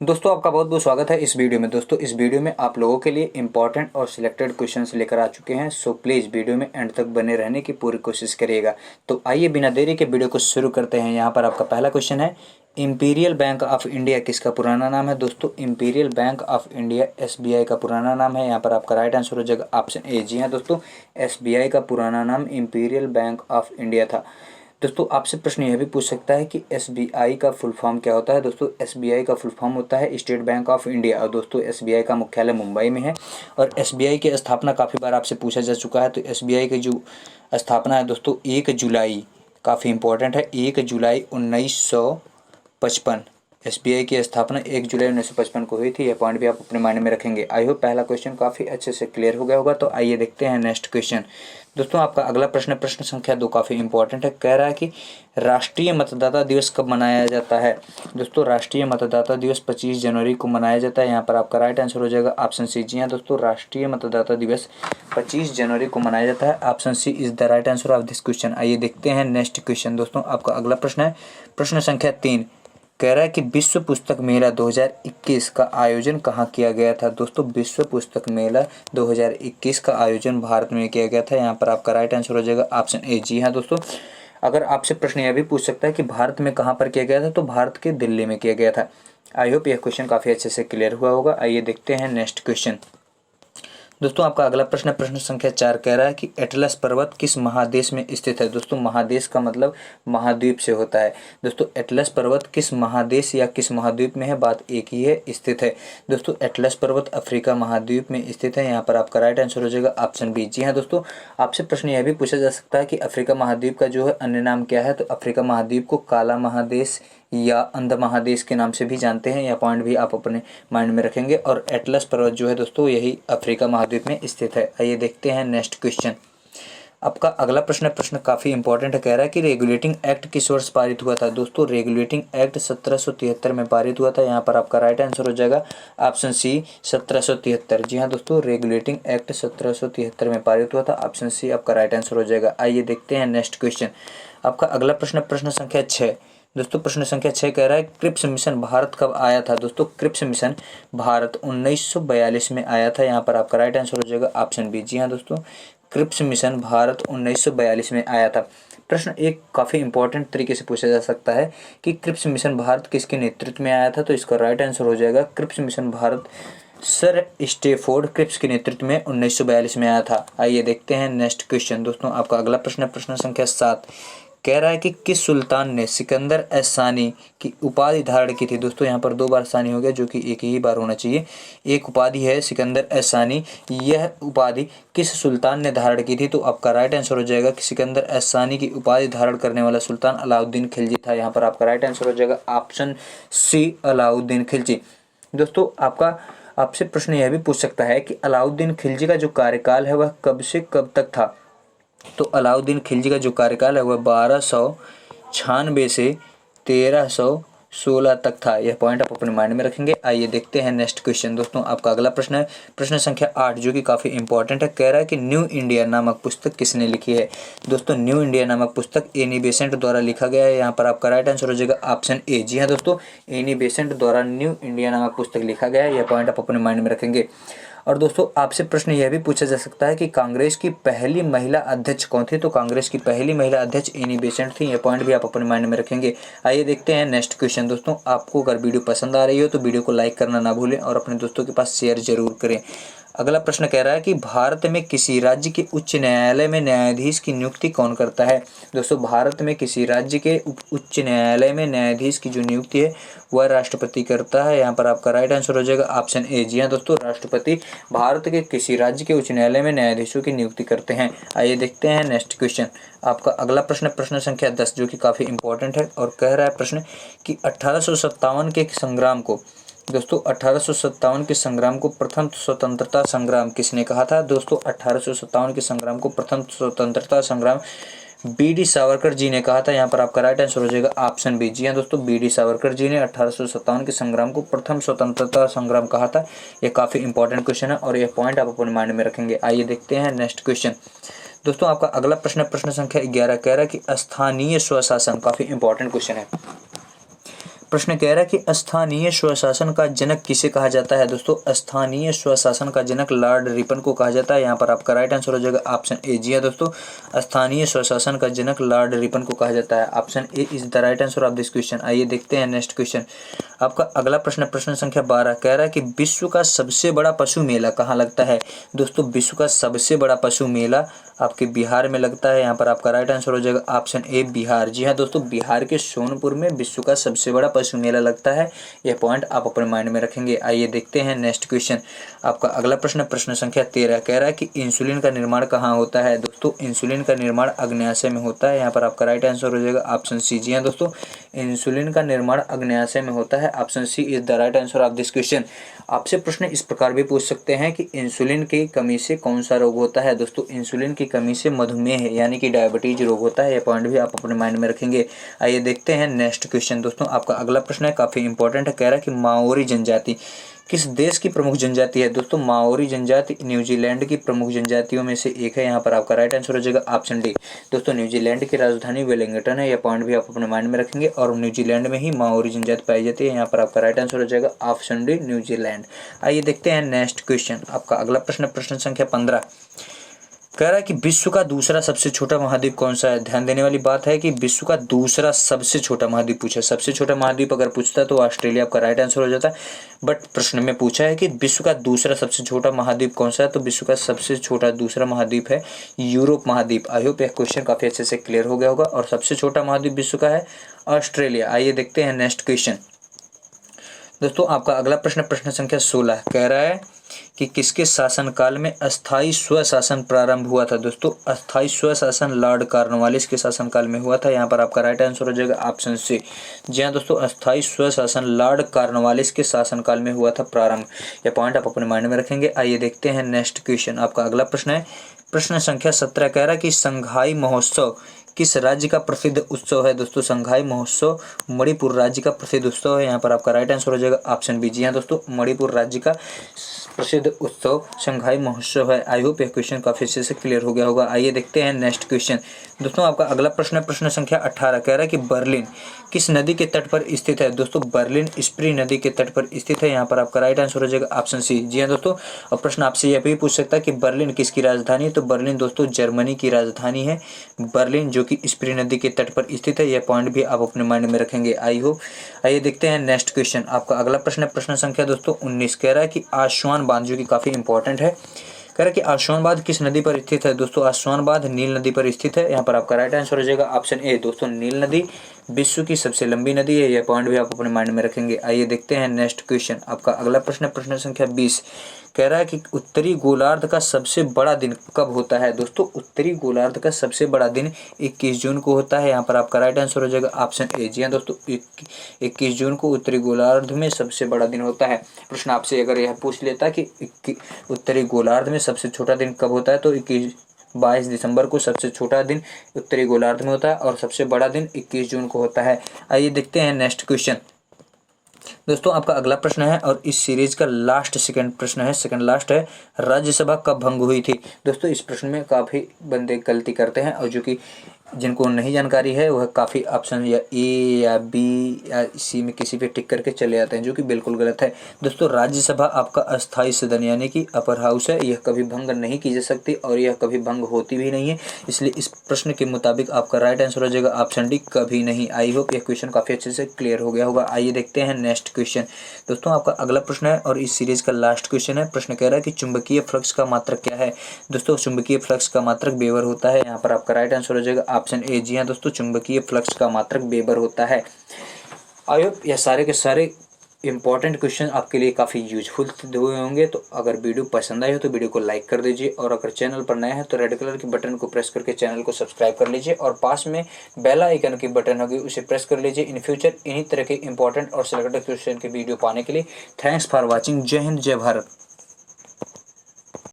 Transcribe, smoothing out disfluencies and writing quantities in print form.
दोस्तों आपका बहुत बहुत स्वागत है इस वीडियो में। दोस्तों इस वीडियो में आप लोगों के लिए इंपॉर्टेंट और सिलेक्टेड क्वेश्चंस लेकर आ चुके हैं। सो प्लीज़ वीडियो में एंड तक बने रहने की पूरी कोशिश करिएगा। तो आइए बिना देरी के वीडियो को शुरू करते हैं। यहाँ पर आपका पहला क्वेश्चन है, इंपीरियल बैंक ऑफ इंडिया किसका पुराना नाम है? दोस्तों imperial bank of India SBI का पुराना नाम है। यहाँ पर आपका राइट आंसर हो जाएगा ऑप्शन ए। जी हाँ दोस्तों, एसबीआई का पुराना नाम इंपीरियल बैंक ऑफ इंडिया था। दोस्तों आपसे प्रश्न यह भी पूछ सकता है कि एसबीआई का फुल फॉर्म क्या होता है? दोस्तों एसबीआई का फुल फॉर्म होता है स्टेट बैंक ऑफ इंडिया। और दोस्तों एसबीआई का मुख्यालय मुंबई में है। और एसबीआई की स्थापना काफ़ी बार आपसे पूछा जा चुका है। तो एसबीआई की जो स्थापना है दोस्तों 1 जुलाई, काफ़ी इंपॉर्टेंट है, 1 जुलाई 1955 एसबीआई की स्थापना 1 जुलाई 1955 को हुई थी। यह पॉइंट भी आप अपने माइंड में रखेंगे। आई होप पहला क्वेश्चन काफ़ी अच्छे से क्लियर हो गया होगा। तो आइए देखते हैं नेक्स्ट क्वेश्चन। दोस्तों आपका अगला प्रश्न प्रश्न संख्या 2 काफ़ी इंपॉर्टेंट है। कह रहा है कि राष्ट्रीय मतदाता दिवस कब मनाया जाता है? दोस्तों राष्ट्रीय मतदाता दिवस 25 जनवरी को मनाया जाता है। यहाँ पर आपका राइट आंसर हो जाएगा ऑप्शन सी। जी हाँ दोस्तों, राष्ट्रीय मतदाता दिवस 25 जनवरी को मनाया जाता है। Option C is the right answer of this question. आइए देखते हैं नेक्स्ट क्वेश्चन। दोस्तों आपका अगला प्रश्न है प्रश्न संख्या 3। कह रहा है कि विश्व पुस्तक मेला 2021 का आयोजन कहाँ किया गया था? दोस्तों विश्व पुस्तक मेला 2021 का आयोजन भारत में किया गया था। यहाँ पर आपका राइट आंसर हो जाएगा ऑप्शन ए। जी हाँ दोस्तों, अगर आपसे प्रश्न यह भी पूछ सकता है कि भारत में कहाँ पर किया गया था, तो भारत के दिल्ली में किया गया था। आई होप यह क्वेश्चन काफ़ी अच्छे से क्लियर हुआ होगा। आइए देखते हैं नेक्स्ट क्वेश्चन। दोस्तों आपका अगला प्रश्न प्रश्न संख्या 4 कह रहा है कि एटलस पर्वत किस महादेश में स्थित है? दोस्तों महादेश का मतलब महाद्वीप से होता है। दोस्तों एटलस पर्वत किस महादेश या किस महाद्वीप में है? बात एक ही है, स्थित है। दोस्तों एटलस पर्वत अफ्रीका महाद्वीप में स्थित है। यहाँ पर आपका राइट आंसर हो जाएगा ऑप्शन बी। जी हाँ दोस्तों, आपसे प्रश्न यह भी पूछा जा सकता है कि अफ्रीका महाद्वीप का जो है अन्य नाम क्या है? तो अफ्रीका महाद्वीप को काला महादेश या अंध महादेश के नाम से भी जानते हैं। यह पॉइंट भी आप अपने माइंड में रखेंगे। और एटलस पर्वत जो है दोस्तों यही अफ्रीका महाद्वीप में स्थित है। आइए देखते हैं नेक्स्ट क्वेश्चन। आपका अगला प्रश्न प्रश्न काफ़ी इंपॉर्टेंट है। कह रहा है कि रेगुलेटिंग एक्ट किस वर्ष पारित हुआ था? दोस्तों रेगुलेटिंग एक्ट 1773 में पारित हुआ था। यहाँ पर आपका राइट आंसर हो जाएगा ऑप्शन सी 1773। जी हाँ दोस्तों, रेगुलेटिंग एक्ट 1773 में पारित हुआ था। ऑप्शन सी आपका राइट आंसर हो जाएगा। आइए देखते हैं नेक्स्ट क्वेश्चन। आपका अगला प्रश्न प्रश्न संख्या 6। दोस्तों प्रश्न संख्या 6 कह रहा है क्रिप्स मिशन भारत कब आया था? दोस्तों क्रिप्स मिशन भारत 1942 में आया था। यहाँ पर आपका राइट आंसर हो जाएगा ऑप्शन बी। जी हाँ दोस्तों, क्रिप्स मिशन भारत 1942 में आया था। प्रश्न एक काफ़ी इंपॉर्टेंट तरीके से पूछा जा सकता है कि क्रिप्स मिशन भारत किसके नेतृत्व में आया था? तो इसका राइट आंसर हो जाएगा Cripps mission Bharat sir Stafford Cripps के नेतृत्व में 1942 में आया था। आइए देखते हैं नेक्स्ट क्वेश्चन। दोस्तों आपका अगला प्रश्न प्रश्न संख्या 7 कह रहा है कि किस सुल्तान ने सिकंदर सानी की उपाधि धारण की थी? दोस्तों यहाँ पर 2 बार सानी हो गया, जो कि एक ही बार होना चाहिए। एक उपाधि है सिकंदर सानी, यह उपाधि किस सुल्तान ने धारण की थी? तो आपका राइट आंसर हो जाएगा कि सिकंदर सानी की उपाधि धारण करने वाला सुल्तान अलाउद्दीन खिलजी था। यहाँ पर आपका राइट आंसर हो जाएगा ऑप्शन सी अलाउद्दीन खिलजी। दोस्तों आपसे प्रश्न यह भी पूछ सकता है कि अलाउद्दीन खिलजी का जो कार्यकाल है वह कब से कब तक था? तो अलाउद्दीन खिलजी का जो कार्यकाल है वह 1296 से 1316 तक था। यह पॉइंट आप अपने माइंड में रखेंगे। आइए देखते हैं नेक्स्ट क्वेश्चन। दोस्तों आपका अगला प्रश्न है प्रश्न संख्या 8, जो कि काफ़ी इंपॉर्टेंट है। कह रहा है कि न्यू इंडिया नामक पुस्तक किसने लिखी है? दोस्तों न्यू इंडिया नामक पुस्तक एनी बेसेंट द्वारा लिखा गया है। यहाँ पर आपका राइट आंसर हो जाएगा ऑप्शन ए। जी हाँ दोस्तों, एनी बेसेंट द्वारा न्यू इंडिया नामक पुस्तक लिखा गया है। यह पॉइंट आप अपने माइंड में रखेंगे। और दोस्तों आपसे प्रश्न यह भी पूछा जा सकता है कि कांग्रेस की पहली महिला अध्यक्ष कौन थी? तो कांग्रेस की पहली महिला अध्यक्ष एनी बेसेंट थी। यह पॉइंट भी आप अपने माइंड में रखेंगे। आइए देखते हैं नेक्स्ट क्वेश्चन। दोस्तों आपको अगर वीडियो पसंद आ रही हो तो वीडियो को लाइक करना ना भूलें और अपने दोस्तों के पास शेयर जरूर करें। अगला प्रश्न कह रहा है कि भारत में किसी राज्य के उच्च न्यायालय में न्यायाधीश की नियुक्ति कौन करता है? दोस्तों भारत में किसी राज्य के उच्च न्यायालय में न्यायाधीश की जो नियुक्ति है वह राष्ट्रपति करता है। यहाँ पर आपका राइट आंसर हो जाएगा ऑप्शन ए। जी हाँ दोस्तों, राष्ट्रपति भारत के किसी राज्य के उच्च न्यायालय में न्यायाधीशों की नियुक्ति करते हैं। आइए देखते हैं नेक्स्ट क्वेश्चन। आपका अगला प्रश्न प्रश्न संख्या 10, जो कि काफ़ी इंपॉर्टेंट है और कह रहा है प्रश्न कि 1857 के संग्राम को, दोस्तों 1857 के संग्राम को प्रथम स्वतंत्रता संग्राम किसने कहा था? दोस्तों 1857 के संग्राम को प्रथम स्वतंत्रता संग्राम बी.डी. सावरकर जी ने कहा था। यहाँ पर आपका राइट आंसर हो जाएगा ऑप्शन बी। जी हाँ दोस्तों, बी.डी. सावरकर जी ने 1857 के संग्राम को प्रथम स्वतंत्रता संग्राम कहा था। यह काफ़ी इंपॉर्टेंट क्वेश्चन है और यह पॉइंट आप अपने माइंड में रखेंगे। आइए देखते हैं नेक्स्ट क्वेश्चन। दोस्तों आपका अगला प्रश्न प्रश्न संख्या 11 कह रहा है कि स्थानीय स्वशासन, काफ़ी इंपॉर्टेंट क्वेश्चन है। प्रश्न कह रहा है कि स्थानीय स्वशासन का जनक किसे कहा जाता है। दोस्तों स्थानीय स्वशासन का जनक लॉर्ड रिपन को कहा जाता है। यहाँ पर आपका राइट आंसर हो जाएगा ऑप्शन ए। जी हाँ दोस्तों, स्थानीय स्वशासन का जनक लॉर्ड रिपन को कहा जाता है। Option A is the right answer of this question. आइए देखते हैं नेक्स्ट क्वेश्चन। आपका अगला प्रश्न, प्रश्न संख्या 12 कह रहा है कि विश्व का सबसे बड़ा पशु मेला कहाँ लगता है। दोस्तों विश्व का सबसे बड़ा पशु मेला आपके बिहार में लगता है। यहाँ पर आपका राइट आंसर हो जाएगा ऑप्शन ए बिहार। जी हाँ दोस्तों, बिहार के सोनपुर में विश्व का सबसे बड़ा पशु मेला लगता है। यह पॉइंट आप अपने माइंड में रखेंगे। आइए देखते हैं नेक्स्ट क्वेश्चन। आपका अगला प्रश्न, प्रश्न संख्या 13 कह रहा है कि इंसुलिन का निर्माण कहाँ होता है। दोस्तों इंसुलिन का निर्माण अग्न्याशय में होता है। यहाँ पर आपका राइट आंसर हो जाएगा ऑप्शन सी। जी हाँ दोस्तों, इंसुलिन का निर्माण अग्न्याशय में होता है। Option C is the right answer of this question. आपसे प्रश्न इस प्रकार भी पूछ सकते हैं कि इंसुलिन की कमी से कौन सा रोग होता है। दोस्तों इंसुलिन की कमी से मधुमेह यानी कि डायबिटीज रोग होता है। यह पॉइंट भी आप अपने माइंड में रखेंगे। आइए देखते हैं नेक्स्ट क्वेश्चन। दोस्तों आपका अगला प्रश्न है काफी इंपॉर्टेंट है। कह रहा है कि माओरी जनजाति किस देश की प्रमुख जनजाति है। दोस्तों माओरी जनजाति न्यूजीलैंड की प्रमुख जनजातियों में से एक है। यहाँ पर आपका राइट आंसर हो जाएगा ऑप्शन डी। दोस्तों न्यूजीलैंड की राजधानी वेलिंगटन है। यह पॉइंट भी आप अपने माइंड में रखेंगे और न्यूजीलैंड में ही माओरी जनजाति पाई जाती है। यहाँ पर आपका राइट आंसर हो जाएगा ऑप्शन डी न्यूजीलैंड। आइए देखते हैं नेक्स्ट क्वेश्चन। आपका अगला प्रश्न, प्रश्न संख्या 15 कह रहा है कि विश्व का दूसरा सबसे छोटा महाद्वीप कौन सा है। ध्यान देने वाली बात है कि विश्व का दूसरा सबसे छोटा महाद्वीप पूछा। सबसे छोटा महाद्वीप अगर पूछता तो ऑस्ट्रेलिया आपका राइट आंसर हो जाता, बट प्रश्न में पूछा है कि विश्व का दूसरा सबसे छोटा महाद्वीप कौन सा है, तो विश्व का सबसे छोटा दूसरा महाद्वीप है यूरोप महाद्वीप। आई होप यह क्वेश्चन काफी अच्छे से क्लियर हो गया होगा। और सबसे छोटा महाद्वीप विश्व का है ऑस्ट्रेलिया। आइए देखते हैं नेक्स्ट क्वेश्चन। दोस्तों आपका अगला प्रश्न, प्रश्न संख्या 16 कह रहा है कि किसके शासनकाल में अस्थाई स्वशासन प्रारंभ हुआ था। दोस्तों अस्थाई स्वशासन लॉर्ड कॉर्नवालिस के शासनकाल में हुआ था। यहाँ पर आपका राइट आंसर हो जाएगा ऑप्शन सी। जी हाँ दोस्तों, अस्थाई स्वशासन लॉर्ड कॉर्नवालिस के शासनकाल में हुआ था प्रारंभ। यह पॉइंट आप अपने माइंड में रखेंगे। आइए देखते हैं नेक्स्ट क्वेश्चन। आपका अगला प्रश्न है प्रश्न संख्या 17 कह रहा है कि संघाई महोत्सव किस राज्य का प्रसिद्ध उत्सव है। दोस्तों संघाई महोत्सव मणिपुर राज्य का प्रसिद्ध उत्सव है। यहाँ पर आपका राइट आंसर हो जाएगा ऑप्शन बी। जी हाँ दोस्तों, मणिपुर राज्य का प्रसिद्ध उत्सव संघाई महोत्सव है। आई होप यह क्वेश्चन काफी अच्छे से क्लियर हो गया होगा। आइए देखते हैं नेक्स्ट क्वेश्चन। दोस्तों आपका अगला प्रश्न, प्रश्न संख्या 18 कह रहा है कि बर्लिन किस नदी के तट पर स्थित है। दोस्तों बर्लिन स्प्री नदी के तट पर स्थित है। यहाँ पर आपका राइट आंसर हो जाएगा ऑप्शन सी। जी हाँ दोस्तों, और प्रश्न आपसे यह भी पूछ सकता है कि बर्लिन किसकी राजधानी है, तो बर्लिन दोस्तों जर्मनी की राजधानी है बर्लिन, जो कि स्प्री नदी के तट पर स्थित है। यह पॉइंट भी आप अपने माइंड में रखेंगे। I hope. आइए देखते हैं नेक्स्ट क्वेश्चन। आपका अगला प्रश्न, प्रश्न संख्या दोस्तों 19 कह रहा है कि आस्वान बांध, जो कि काफी इंपॉर्टेंट है, कह रहा है कि आस्वान बांध किस नदी पर स्थित है। दोस्तों आस्वान बांध नील नदी पर स्थित है। यहाँ पर आपका राइट आंसर हो जाएगा ऑप्शन ए। दोस्तों नील नदी विश्व की सबसे लंबी नदी है। यह पॉइंट भी आप अपने माइंड में रखेंगे। आइए देखते हैं नेक्स्ट क्वेश्चन। आपका अगला प्रश्न, प्रश्न संख्या 20 कह रहा है कि उत्तरी गोलार्ध का सबसे बड़ा दिन कब होता है। दोस्तों उत्तरी गोलार्ध का सबसे बड़ा दिन 21 जून को होता है। यहाँ पर आपका राइट आंसर हो जाएगा ऑप्शन ए। जी हाँ दोस्तों, 21 जून को उत्तरी गोलार्ध में सबसे बड़ा दिन होता है। प्रश्न आपसे अगर यह पूछ लेता कि उत्तरी गोलार्ध में सबसे छोटा दिन कब होता है, तो 22 दिसंबर को सबसे छोटा दिन उत्तरी गोलार्ध में होता है और सबसे बड़ा दिन 21 जून को होता है। आइए देखते हैं नेक्स्ट क्वेश्चन। दोस्तों आपका अगला प्रश्न है और इस सीरीज का लास्ट सेकंड प्रश्न है, सेकंड लास्ट है, राज्यसभा कब भंग हुई थी। दोस्तों इस प्रश्न में काफ़ी बंदे गलती करते हैं और जो कि जिनको नहीं जानकारी है वह काफ़ी ऑप्शन या ए या बी या सी में किसी पे टिक करके चले जाते हैं, जो कि बिल्कुल गलत है। दोस्तों राज्यसभा आपका अस्थायी सदन यानी कि अपर हाउस है। यह कभी भंग नहीं की जा सकती और यह कभी भंग होती भी नहीं है। इसलिए इस प्रश्न के मुताबिक आपका राइट आंसर हो जाएगा ऑप्शन डी, कभी नहीं। आई होप यह क्वेश्चन काफ़ी अच्छे से क्लियर हो गया होगा। आइए देखते हैं नेक्स्ट क्वेश्चन। दोस्तों आपका अगला प्रश्न है और इस सीरीज का लास्ट क्वेश्चन है। प्रश्न कह रहा है कि चुंबकीय फ्लक्स का मात्रक क्या है। दोस्तों चुंबकीय फ्लक्स का मात्रक वेबर होता है। यहाँ पर आपका राइट आंसर हो जाएगा ऑप्शन ए। जी हाँ दोस्तों, चुंबकीय फ्लक्स का मात्रक वेबर होता है। आई होप यह सारे के सारे इंपॉर्टेंट क्वेश्चन आपके लिए काफ़ी यूजफुल हुए होंगे। तो अगर वीडियो पसंद आई हो तो वीडियो को लाइक कर दीजिए और अगर चैनल पर नए हैं तो रेड कलर के बटन को प्रेस करके चैनल को सब्सक्राइब कर लीजिए और पास में बेल आइकन की बटन होगी उसे प्रेस कर लीजिए। इन फ्यूचर इन्हीं तरह के इंपॉर्टेंट और सिलेक्टेड क्वेश्चन के वीडियो पाने के लिए थैंक्स फॉर वॉचिंग। जय हिंद, जय भारत।